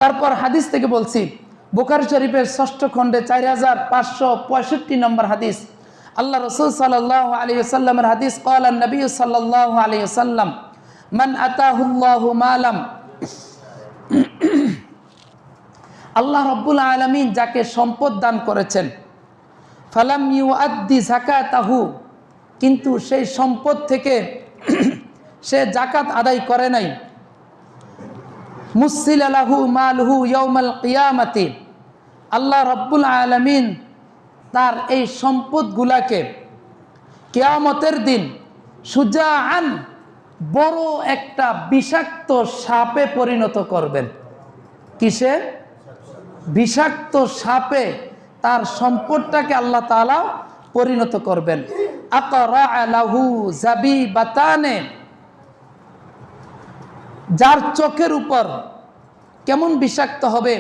তারপর হাদিস থেকে বলছি, বুখারী শরীফের 6ষ্ঠ খণ্ডে 4565 নম্বর হাদিস, আল্লাহ রাসূল সাল্লাল্লাহু আলাইহি ওয়াসাল্লামের হাদিস, ক্বালা নবী সাল্লাল্লাহু আলাইহি ওয়াসাল্লাম, মান আতাহুল্লাহু মালাম, আল্লাহ রাব্বুল আলামিন যাকে সম্পদ দান করেছেন, ফালাম ইউআদ্দি যাকাতাহু, কিন্তু সেই সম্পদ থেকে সে যাকাত আদায় করে নাই, মুসিলা লাহু মালহু ইয়াউমাল কিয়ামাতি, আল্লাহ রাব্বুল আলামিন তার এই সম্পদগুলাকে কিয়ামতের দিন সুজাআন, বড় একটা বিষাক্ত সাপে পরিণত করবেন। কিসে? বিষাক্ত সাপে তার সম্পদটাকে আল্লাহ তাআলা পরিণত করবেন। আকরা লাহু জাবিবাতানে, যার চোখের উপর কেমন বিষাক্ত হবে,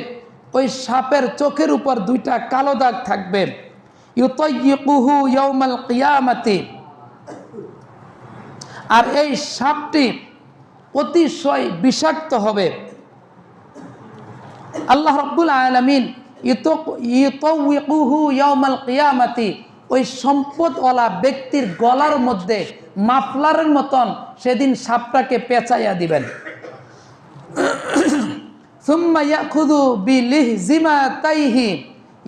ওই সাপের চোখের উপর 2টা কালো দাগ থাকবে। ইউতাইয়িকুহু ইয়াউমাল কিয়ামাতি, আর এই সাপটি অতিশয় বিষাক্ত হবে। আল্লাহ রাব্বুল আলামিন ইউতাইয়িকুহু ইয়াউমাল কিয়ামাতি, ওই সম্পদওয়ালা ব্যক্তির গলার মধ্যে মাফলারের মতন সেদিন সাপটাকে পেঁচাইয়া দিবেন। সুম্মা ইয়াখুযু বিলিহজিমাতাইহি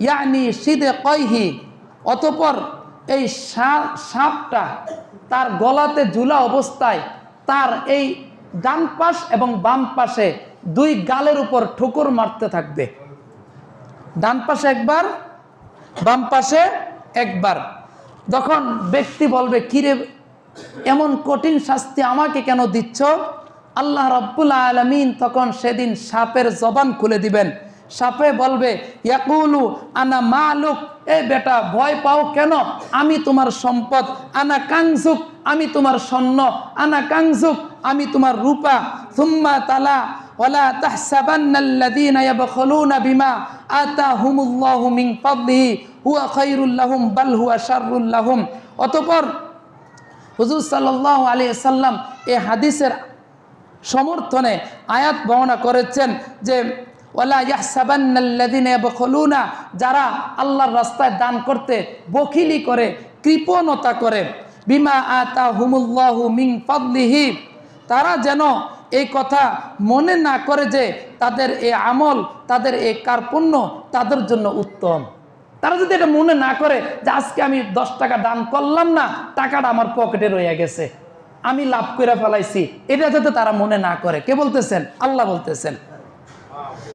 ইয়ানি সিদকাইহি, অতঃপর এই সাপটা তার গলাতে ঝুলা অবস্থায় তার এই ডান পাশ এবং বাম পাশে 2 গালের উপর ঠোকর মারতে থাকবে। ডান পাশে একবার, বাম পাশে একবার। যখন ব্যক্তি বলবে, কিরে এমন কঠিন শাস্তি আমাকে কেন দিচ্ছ, আল্লাহ রাব্বুল আলামিন তখন সেদিন সাপের জবান খুলে দিবেন। সাপে বলবে, ইয়াকুলু আনা মালুক, এ বেটা ভয় পাও কেন, আমি তোমার সম্পদ। আনা কাংজুক, আমি তোমার স্বর্ণ। আনা কাংজুক, আমি তোমার রূপা। সুম্মা তালা ওয়ালা তাহসাবান্নাল্লাযীনা ইয়াবখুলুনা বিমা আতাহুমুল্লাহু মিন ফাদলিহি হুয়া খায়রুল লাহুম বাল হুয়া শাররুল লাহুম। অতঃপর হুজুর সাল্লাল্লাহু আলাইহি ওয়াসাল্লাম এই হাদিসের সমর্থনে আয়াত বর্ণনা করেছেন যে ওয়ালা ইয়াহসাবান্নাল্লাযীনা ইয়াবখুলুনা, যারা আল্লাহর রাস্তায় দান করতে বখিলি করে, কৃপণতা করে, বিমা আতাহুমুল্লাহু মিন ফাদলিহি, তারা যেন এই কথা মনে না করে যে তাদের এই আমল, তাদের এই কার্পণ্য তাদের জন্য উত্তম। তারা যদি এটা মনে না করে যে আজকে আমি 10 টাকা দান করলাম না, টাকাটা আমার পকেটে রয়ে গেছে, আমি লাভ করে ফেলাইছি, এটা যাতে তারা মনে না করে। কে বলতেছেন? আল্লাহ বলতেছেন।